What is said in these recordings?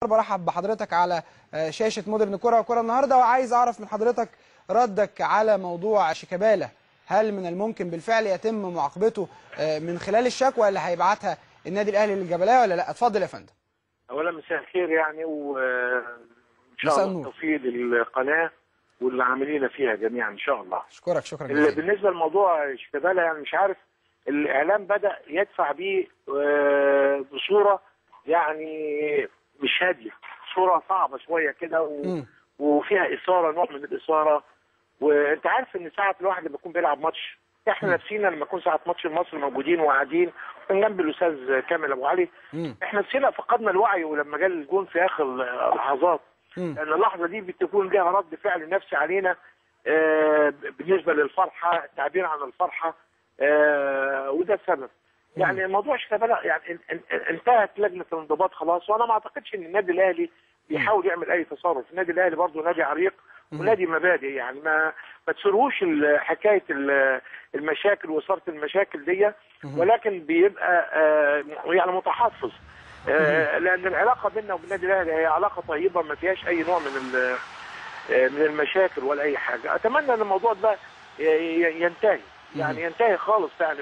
برحب بحضرتك على شاشة مودرن كرة النهارده، وعايز أعرف من حضرتك ردك على موضوع شيكابالا. هل من الممكن بالفعل يتم معاقبته من خلال الشكوى اللي هيبعتها النادي الأهلي للجبلاء ولا لا؟ اتفضل يا فندم. أولا مساء الخير يعني، وإن شاء الله التوفيق للقناة والعاملين فيها جميعا إن شاء الله. شكرا جزيلا. بالنسبة لموضوع شيكابالا يعني مش عارف، الإعلام بدأ يدفع بيه بصورة يعني مش هادية، صورة صعبة شوية كده وفيها إثارة، نوع من الإثارة. وأنت عارف إن ساعة الواحد لما يكون بيلعب ماتش، إحنا نفسينا لما يكون ساعة ماتش مصر موجودين وقاعدين من جنب الأستاذ كامل أبو علي، إحنا نفسينا فقدنا الوعي ولما جال الجون في آخر لحظات، لأن اللحظة دي بتكون لها رد فعل نفسي علينا بالنسبة للفرحة، التعبير عن الفرحة، وده السبب. يعني موضوع شيكابالا يعني انتهت لجنه الانضباط خلاص، وانا ما اعتقدش ان النادي الاهلي بيحاول يعمل اي تصرف. النادي الاهلي برضه نادي عريق ونادي مبادئ، يعني ما تسرهوش حكايه المشاكل واثاره المشاكل دي، ولكن بيبقى يعني متحفظ، لان العلاقه بيننا وبين النادي الاهلي هي علاقه طيبه ما فيهاش اي نوع من المشاكل ولا اي حاجه. اتمنى ان الموضوع ده ينتهي، يعني ينتهي خالص. يعني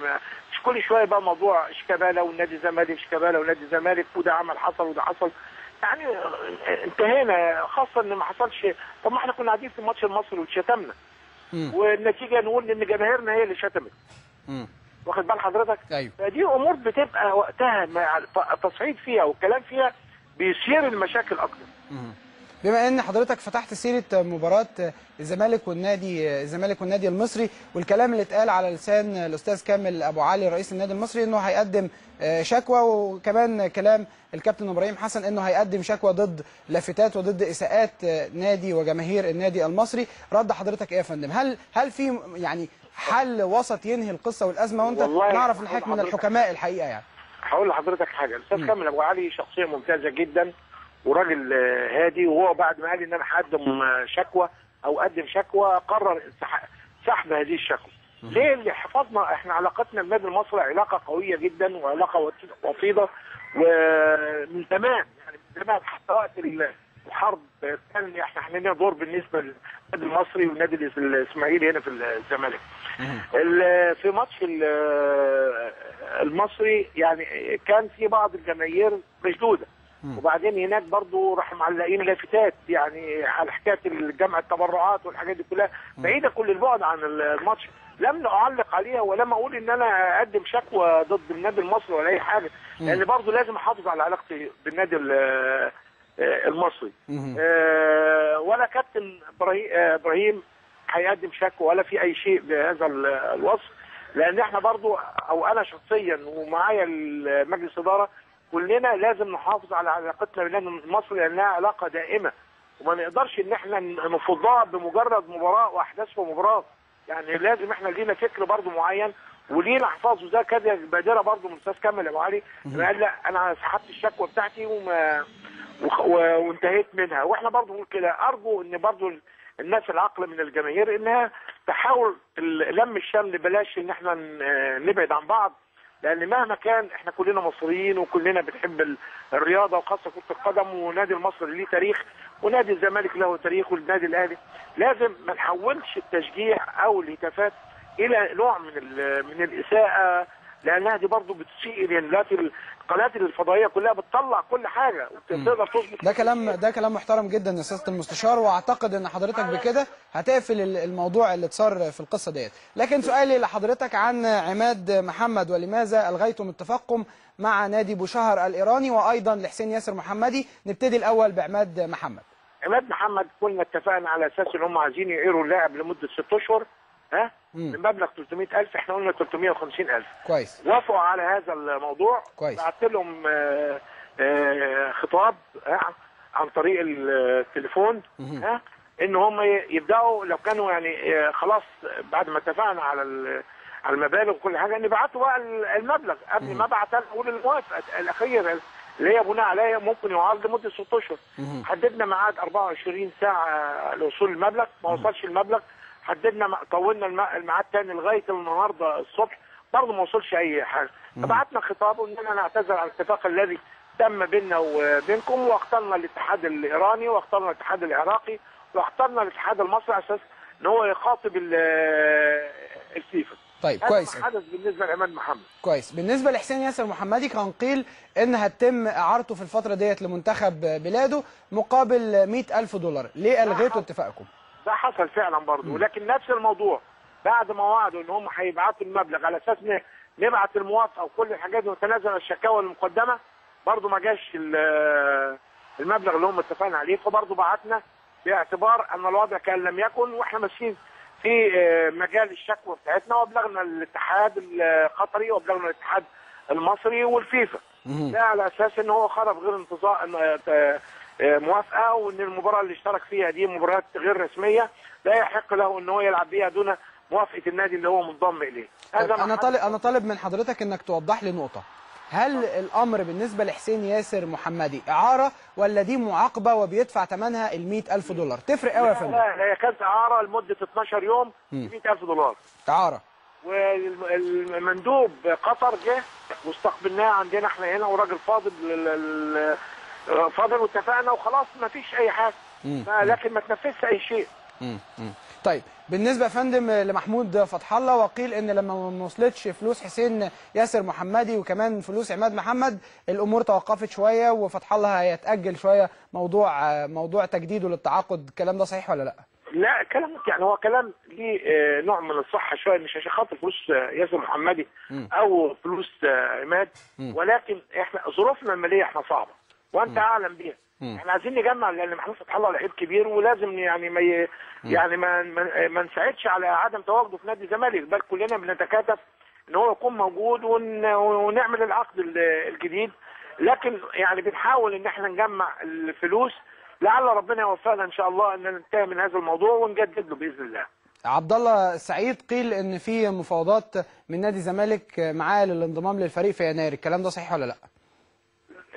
مش كل شويه بقى موضوع شيكابالا والنادي الزمالك، شيكابالا والنادي الزمالك، وده عمل حصل وده حصل. يعني انتهينا، خاصه ان ما حصلش. طب ما احنا كنا قاعدين في الماتش المصري واتشتمنا، والنتيجه نقول ان جماهيرنا هي اللي شتمت. واخد بال حضرتك؟ ايوه. فدي امور بتبقى وقتها التصعيد فيها والكلام فيها بيثير المشاكل اكتر. بما ان حضرتك فتحت سيره مباراه الزمالك والنادي المصري، والكلام اللي اتقال على لسان الاستاذ كامل ابو علي رئيس النادي المصري انه هيقدم شكوى، وكمان كلام الكابتن ابراهيم حسن انه هيقدم شكوى ضد لافتات وضد اساءات نادي وجماهير النادي المصري، رد حضرتك ايه يا فندم؟ هل في يعني حل وسط ينهي القصه والازمه؟ وانت نعرف ان حضرتك من الحكماء الحقيقه. يعني هقول لحضرتك حاجه، الاستاذ كامل ابو علي شخصيه ممتازه جدا وراجل هادي، وهو بعد ما قال لي ان انا هقدم شكوى او اقدم شكوى قرر سحب هذه الشكوى. ليه؟ اللي حفظنا احنا علاقتنا بالنادي المصري علاقه قويه جدا وعلاقه وطيده ومن زمان، يعني من زمان حتى وقت الحرب كان احنا لنا دور بالنسبه للنادي المصري والنادي الاسماعيلي هنا في الزمالك. في ماتش المصري يعني كان في بعض الجماهير مشدوده، وبعدين هناك برضو راح معلقين لافتات يعني على حكايه جمع التبرعات والحاجات دي كلها بعيده كل البعد عن الماتش. لم اعلق عليها ولم اقول ان انا اقدم شكوى ضد النادي المصري ولا اي حاجه، لان برضو لازم احافظ على علاقتي بالنادي المصري. ولا كابتن ابراهيم هيقدم شكوى ولا في اي شيء بهذا الوصف، لان احنا برضو او انا شخصيا ومعايا مجلس اداره كلنا لازم نحافظ على علاقتنا بالنادي المصري لانها علاقه دائمه، وما نقدرش ان احنا نفضها بمجرد مباراه واحداث في مباراه. يعني لازم احنا لينا فكر برضو معين ولينا احفاظه. ده كده بادره برضو من الاستاذ كامل ابو علي، قال لا انا سحبت الشكوى بتاعتي وانتهيت منها، واحنا برضو نقول كده. ارجو ان برضو الناس العاقله من الجماهير انها تحاول لم الشمل، بلاش ان احنا نبعد عن بعض، لان مهما كان احنا كلنا مصريين وكلنا بنحب الرياضه وخاصه كره القدم، ونادي المصري ليه تاريخ ونادي الزمالك له تاريخ والنادي الاهلي. لازم ما نحولش التشجيع او الهتافات الى نوع من الاساءه، لانها دي برضه بتسيء. لان دلوقتي القنوات الفضائيه كلها بتطلع كل حاجه وبتقدر تظبط. ده كلام محترم جدا يا سياده المستشار، واعتقد ان حضرتك بكده هتقفل الموضوع اللي اتصار في القصه ديت. لكن سؤالي لحضرتك عن عماد محمد، ولماذا الغيتم اتفاقكم مع نادي بوشهر الايراني وايضا لحسين ياسر محمدي؟ نبتدي الاول بعماد محمد. عماد محمد كنا اتفقنا على اساس ان هم عايزين يقيروا اللاعب لمده 6 اشهر، بمبلغ 300,000، احنا قلنا 350,000. كويس. وافقوا على هذا الموضوع. كويس. بعت لهم خطاب عن طريق التليفون ان هم يبداوا لو كانوا يعني خلاص بعد ما اتفقنا على المبالغ وكل حاجه نبعتوا بقى المبلغ قبل ما ابعت اقول الموافقه الاخيره اللي هي بناء عليها ممكن يعرض لمده 6 اشهر. حددنا ميعاد 24 ساعه لوصول المبلغ، ما وصلش المبلغ. حددنا طولنا الميعاد تاني لغايه النهارده الصبح برضه ما وصلش اي حاجه. فبعتنا خطاب اننا نعتذر عن الاتفاق الذي تم بيننا وبينكم، واخترنا الاتحاد الايراني واخترنا الاتحاد العراقي واخترنا الاتحاد المصري على اساس ان هو يخاطب الفيفا. طيب كويس. هذا ما حدث بالنسبه لعماد محمد. كويس. بالنسبه لحسين ياسر محمدي كان قيل ان هتتم اعارته في الفتره ديت لمنتخب بلاده مقابل $100,000. ليه الغيتوا اتفاقكم؟ ده حصل فعلا برضه، ولكن نفس الموضوع بعد ما وعدوا ان هم هيبعتوا المبلغ على اساس نبعت الموافقه وكل الحاجات ونتنازل الشكاوى المقدمه، برضه ما جاش المبلغ اللي هم اتفقنا عليه، فبرضه بعتنا باعتبار ان الوضع كان لم يكن، واحنا ماشيين في مجال الشكوى بتاعتنا، وابلغنا الاتحاد القطري وابلغنا الاتحاد المصري والفيفا. ده على اساس ان هو خرج غير انتظار موافقه، وان المباراه اللي اشترك فيها دي مباراه غير رسميه لا يحق له ان هو يلعب بيها دون موافقه النادي اللي هو منضم اليه. انا طالب من حضرتك انك توضح لي نقطه. هل الامر بالنسبه لحسين ياسر محمدي اعاره ولا دي معاقبه وبيدفع ثمنها $100,000؟ تفرق قوي يا فندم. لا هي كانت اعاره لمده 12 يوم $100,000 اعاره. والمندوب قطر جه واستقبلناه عندنا احنا هنا، وراجل فاضل واتفقنا وخلاص ما فيش اي حاجه، لكن ما تنفذش اي شيء. طيب بالنسبه يا فندم لمحمود فتح الله، وقيل ان لما ما وصلتش فلوس حسين ياسر محمدي وكمان فلوس عماد محمد الامور توقفت شويه وفتح الله هيتاجل شويه موضوع تجديده للتعاقد. الكلام ده صحيح ولا لا؟ لا كلامك يعني هو كلام ليه نوع من الصحه شويه، مش عشان خاطر فلوس ياسر محمدي او فلوس عماد، ولكن احنا ظروفنا الماليه احنا صعبه وانت اعلم بيها. احنا عايزين نجمع، لان محمود فتح الله لعيب كبير ولازم يعني ما نساعدش على عدم تواجده في نادي الزمالك، بل كلنا بنتكاتف ان هو يكون موجود ونعمل العقد الجديد، لكن يعني بنحاول ان احنا نجمع الفلوس لعل ربنا يوفقنا ان شاء الله ان ننتهي من هذا الموضوع ونجدد له باذن الله. عبد الله السعيد قيل ان في مفاوضات من نادي الزمالك معاه للانضمام للفريق في يناير، الكلام ده صحيح ولا لا؟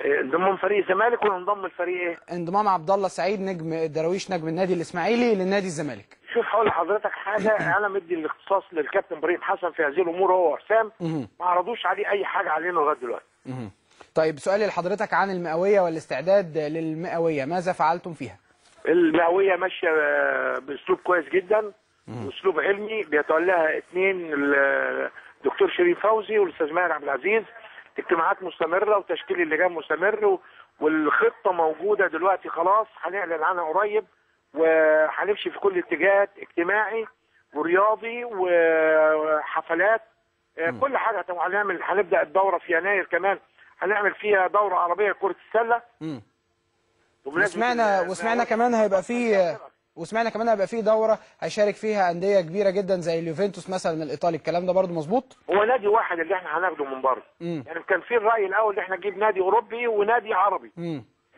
انضمام فريق الزمالك ولا انضم الفريق ايه؟ انضمام عبد الله السعيد نجم الدراويش نجم النادي الاسماعيلي للنادي الزمالك. شوف هقول لحضرتك حاجه، انا مدي الاختصاص للكابتن ابراهيم حسن في هذه الامور هو وحسام، ما عرضوش عليه اي حاجه علينا لغايه دلوقتي. طيب سؤالي لحضرتك عن المئويه والاستعداد للمئويه، ماذا فعلتم فيها؟ المئويه ماشيه باسلوب كويس جدا واسلوب علمي بيتولاها اثنين، الدكتور شريف فوزي والاستاذ ماهر عبد العزيز. اجتماعات مستمره وتشكيل اللجان مستمر، والخطه موجوده دلوقتي خلاص هنعلن عنها قريب، وهنمشي في كل اتجاهات اجتماعي ورياضي وحفلات كل حاجه. هنبدا الدوره في يناير كمان، هنعمل فيها دوره عربيه لكره السله. وسمعنا كمان هيبقى فيه دوره هيشارك فيها انديه كبيره جدا زي اليوفنتوس مثلا الايطالي، الكلام ده برضه مظبوط؟ هو نادي واحد اللي احنا هناخده من بره، يعني كان في الراي الاول ان احنا نجيب نادي اوروبي ونادي عربي،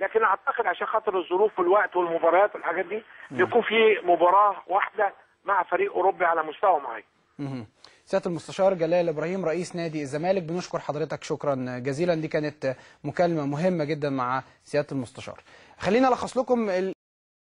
لكن اعتقد عشان خاطر الظروف والوقت والمباريات والحاجات دي يكون في مباراه واحده مع فريق اوروبي على مستوى معين. سياده المستشار جلال ابراهيم رئيس نادي الزمالك، بنشكر حضرتك شكرا جزيلا. دي كانت مكالمه مهمه جدا مع سياده المستشار. خلينا الخص لكم